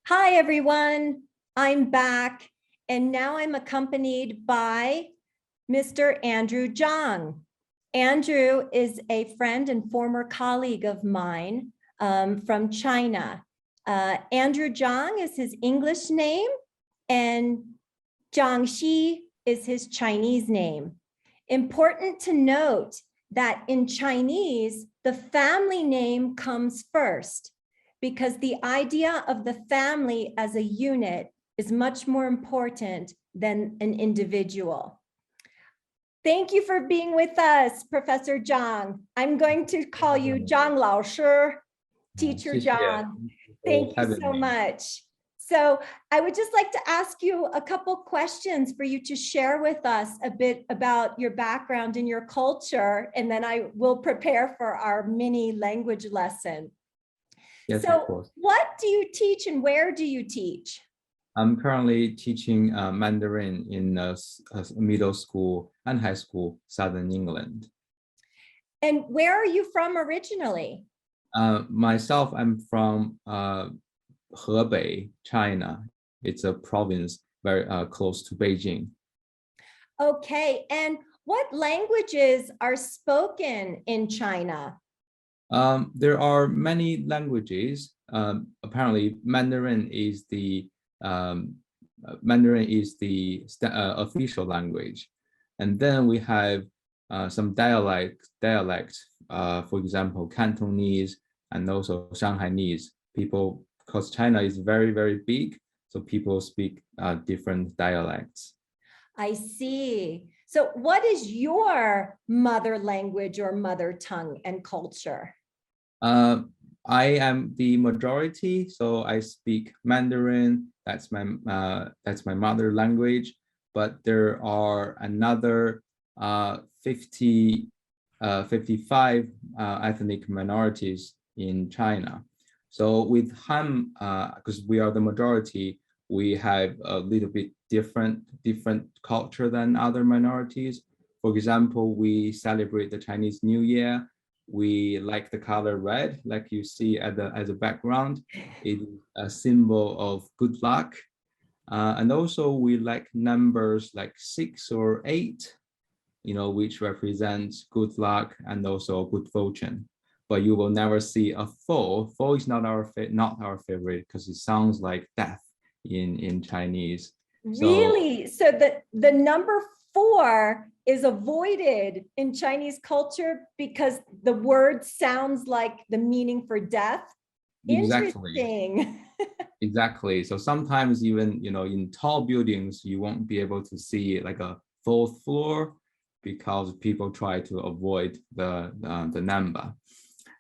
Hi, everyone. I'm back, and now I'm accompanied by Mr. Andrew Zhang. Andrew is a friend and former colleague of mine from China. Andrew Zhang is his English name, and Jiangxi is his Chinese name. Important to note that in Chinese, the family name comes first, because the idea of the family as a unit is much more important than an individual. Thank you for being with us, Professor Zhang. I'm going to call you Zhang Lao Shi, Teacher Zhang. Thank you so much. So I would just like to ask you a couple questions for you to share with us a bit about your background and your culture, and then I will prepare for our mini language lesson. Yes, so what do you teach and where do you teach? I'm currently teaching Mandarin in middle school and high school, Southern England. And where are you from originally? Myself, I'm from Hebei, China. It's a province very close to Beijing. Okay, and what languages are spoken in China? There are many languages. Apparently, Mandarin is the official language, and then we have some dialects. For example, Cantonese and also Shanghainese. People, because China is very, very big, so people speak different dialects. I see. So what is your mother language or mother tongue and culture? I am the majority, so I speak Mandarin. That's my mother language. But there are another 55 ethnic minorities in China. So with Han, because we are the majority, we have a little bit different culture than other minorities. For example, we celebrate the Chinese New Year. We like the color red, like you see as a background. It is a symbol of good luck. And also we like numbers like 6 or 8, which represents good luck and also good fortune. But you will never see a 4. 4 is not our favorite because it sounds like death in Chinese. Really? So the number 4 is avoided in Chinese culture because the word sounds like the meaning for death? Exactly. Interesting. Exactly. So sometimes even, in tall buildings, you won't be able to see like a 4th floor because people try to avoid the number.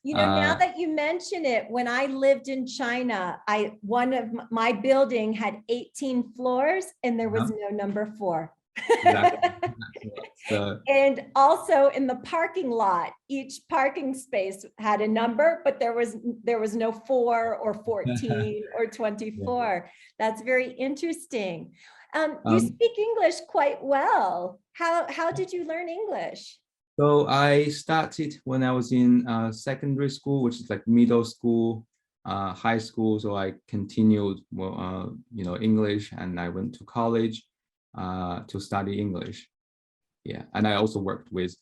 Now that you mention it, when I lived in China, one of my building had 18 floors and there was no number 4. Exactly. And also in the parking lot, each parking space had a number, but there was no 4 or 14 or 24. Yeah. That's very interesting. You speak English quite well. How did you learn English? So I started when I was in secondary school, which is like middle school, high school. So I continued, English, and I went to college to study English. Yeah, and I also worked with,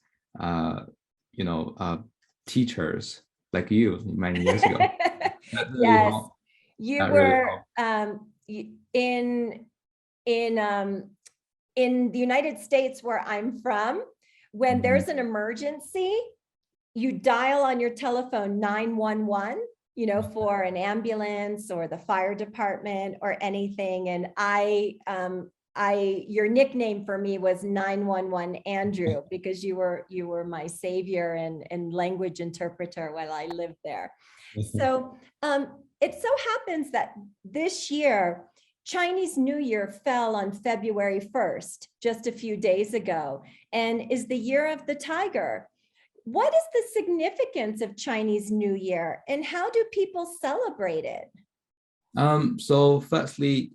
teachers like you many years ago. Yes, you were in the United States, where I'm from. When there's an emergency, you dial on your telephone 911, for an ambulance or the fire department or anything. And your nickname for me was 911 Andrew, because you were my savior and language interpreter while I lived there. So it so happens that this year, Chinese New Year fell on February 1st, just a few days ago, and is the year of the tiger. What is the significance of Chinese New Year, and how do people celebrate it? So firstly,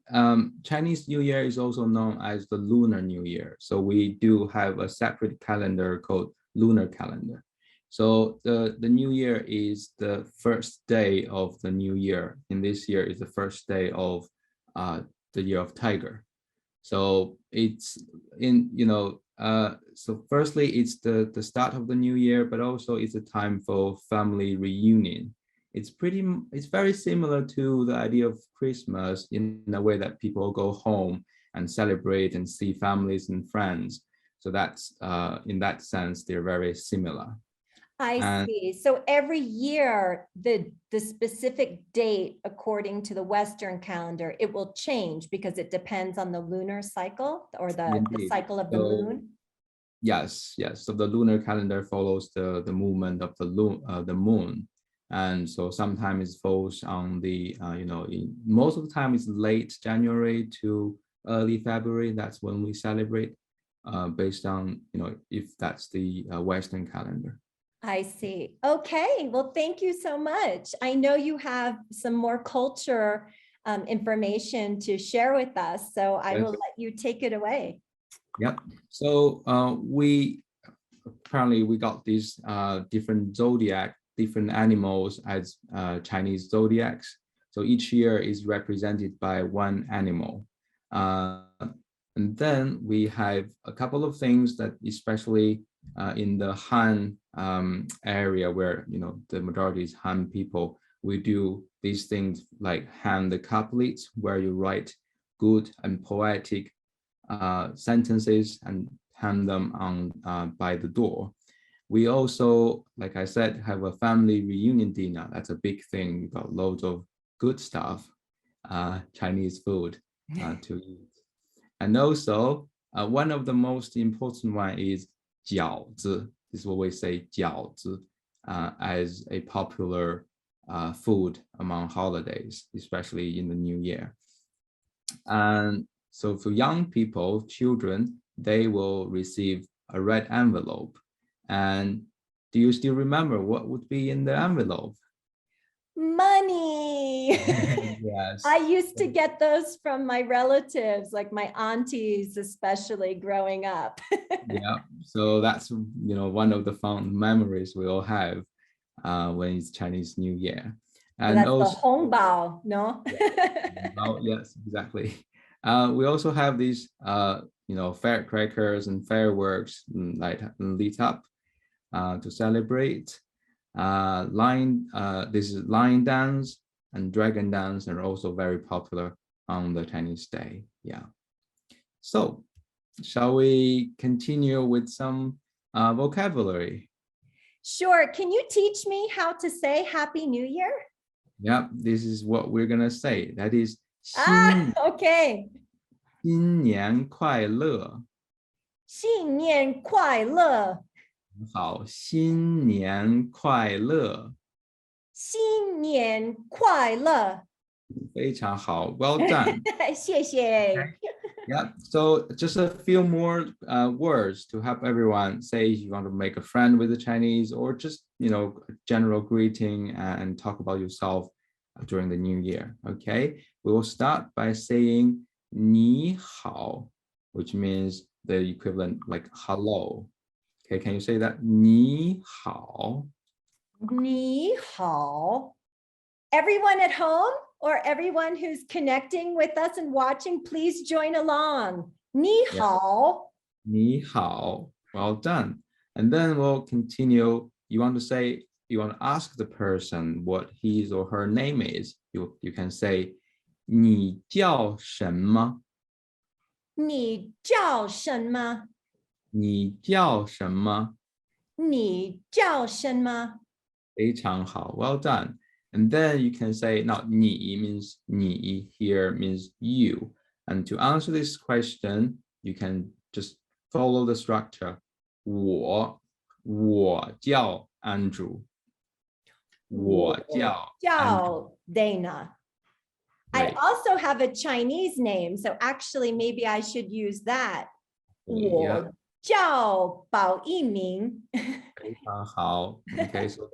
Chinese New Year is also known as the Lunar New Year. So we do have a separate calendar called lunar calendar. So the new year is the first day of the new year. In this year is the first day of the year of tiger. So it's so firstly, it's the start of the new year, but also it's a time for family reunion. It's very similar to the idea of Christmas in a way that people go home and celebrate and see families and friends. So that's in that sense, they're very similar. I And see. So every year, the specific date, according to the Western calendar, it will change because it depends on the lunar cycle or the indeed, cycle of the so moon. yes, yes. So the lunar calendar follows the movement of the moon, and so sometimes it falls on the in most of the time it's late January to early February. That's when we celebrate, based on if that's the Western calendar. I see. Okay. Well, thank you so much. I know you have some more culture information to share with us, so I will Yes. let you take it away. Yep. So we apparently we got these different zodiac, different animals as Chinese zodiacs. So each year is represented by one animal. And then we have a couple of things that especially in the Han area where the majority is Han people, we do these things like Han the couplets, where you write good and poetic sentences and hang them on by the door. We also, like I said, have a family reunion dinner. That's a big thing. We got loads of good stuff, Chinese food to eat. And also, one of the most important one is 饺子. This is what we say, 饺子, as a popular food among holidays, especially in the new year. And so for young people, children, they will receive a red envelope. And do you still remember what would be in the envelope? Money. Yes. I used to get those from my relatives, like my aunties, especially growing up. Yeah. So that's one of the fond memories we all have when it's Chinese New Year. And That's the also, hongbao, no? oh, yes, exactly. We also have these firecrackers and fireworks lit up to celebrate. This is lion dance and dragon dance are also very popular on the Chinese Day. Yeah. So, shall we continue with some vocabulary? Sure. Can you teach me how to say Happy New Year? Yeah, this is what we're gonna say. That is Okay. 新年快乐。新年快乐。好，新年快乐。新年快乐。非常好，well done. 谢谢。Yeah, so just a few more words to help everyone say if you want to make a friend with the Chinese or just, general greeting and talk about yourself during the new year. Okay, we will start by saying 你好, which means the equivalent like hello. Okay, can you say that? 你好.你好. Everyone at home or everyone who's connecting with us and watching, please join along. 你好. 你好, well done. And then we'll continue. You want to ask the person what his or her name is. You can say 你叫什么?你叫什么?你叫什么?你叫什么?非常好, well done. And then you can say, now 你 means 你 here means you. And to answer this question, you can just follow the structure. 我叫 Andrew. 我叫 Dana. I also have a Chinese name, so actually maybe I should use that. 我叫宝一鸣. 非常好. Okay, so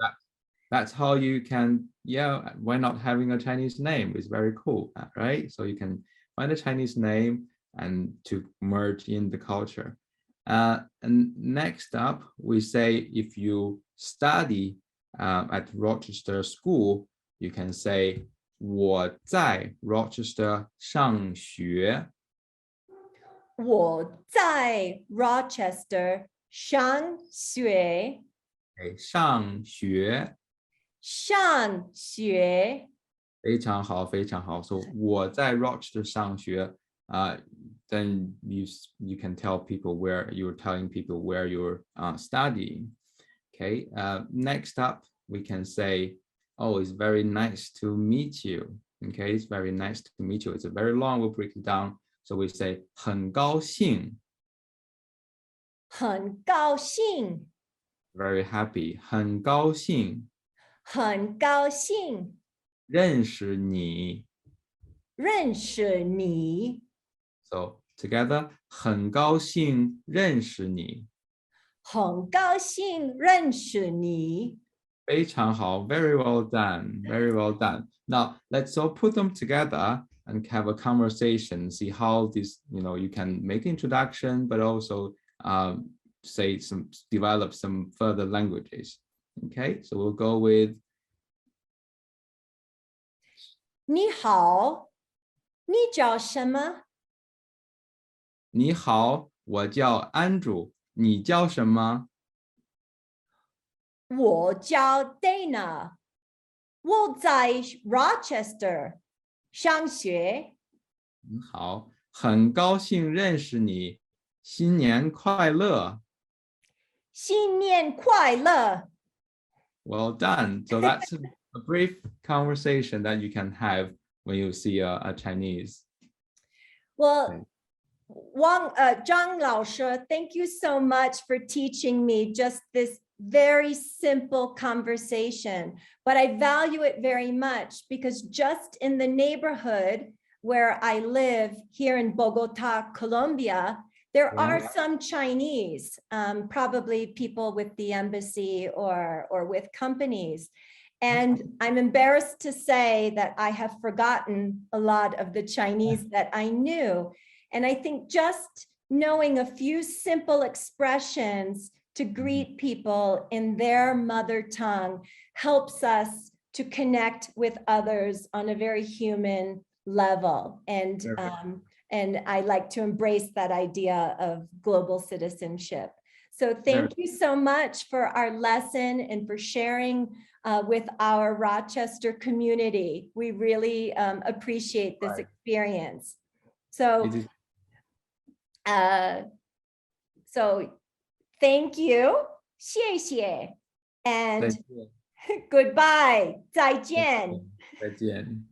that's how you can, why not having a Chinese name? It's very cool, right? So you can find a Chinese name and to merge in the culture. And next up, we say if you study at Rochester School, you can say 我在 Rochester 上学。我在 Rochester 上学。上学。上学。非常好，非常好。So 我在 Rochester 上学。Then you can tell people where you're telling people where you're studying. Okay. Next up, we can say, oh, it's very nice to meet you. Okay, it's very nice to meet you. It's a very long. We'll break it down. So we say 很高兴。很高兴。Very happy. 很高兴。很高兴。认识你。认识你。So together, 很高兴认识你。很高兴认识你。非常好, very well done, very well done. Now let's all put them together and have a conversation, see how this, you can make introduction, but also develop some further languages. Okay, so we'll go with 你好，你叫什么？你好，我叫 Andrew，你叫什么？我叫 Dana，我在 Rochester 上学。好，很高兴认识你，新年快乐。新年快乐。Well done. So that's a brief conversation that you can have when you see a Chinese. Well, Zhang 老师, thank you so much for teaching me just this very simple conversation, but I value it very much because just in the neighborhood where I live here in Bogota, Colombia, there are some Chinese, probably people with the embassy or with companies. And I'm embarrassed to say that I have forgotten a lot of the Chinese that I knew. And I think just knowing a few simple expressions to greet people in their mother tongue helps us to connect with others on a very human level. And I like to embrace that idea of global citizenship. So thank you so much for our lesson and for sharing with our Rochester community. We really appreciate this experience. So, so thank you, 谢谢, and goodbye, 再见. 再见.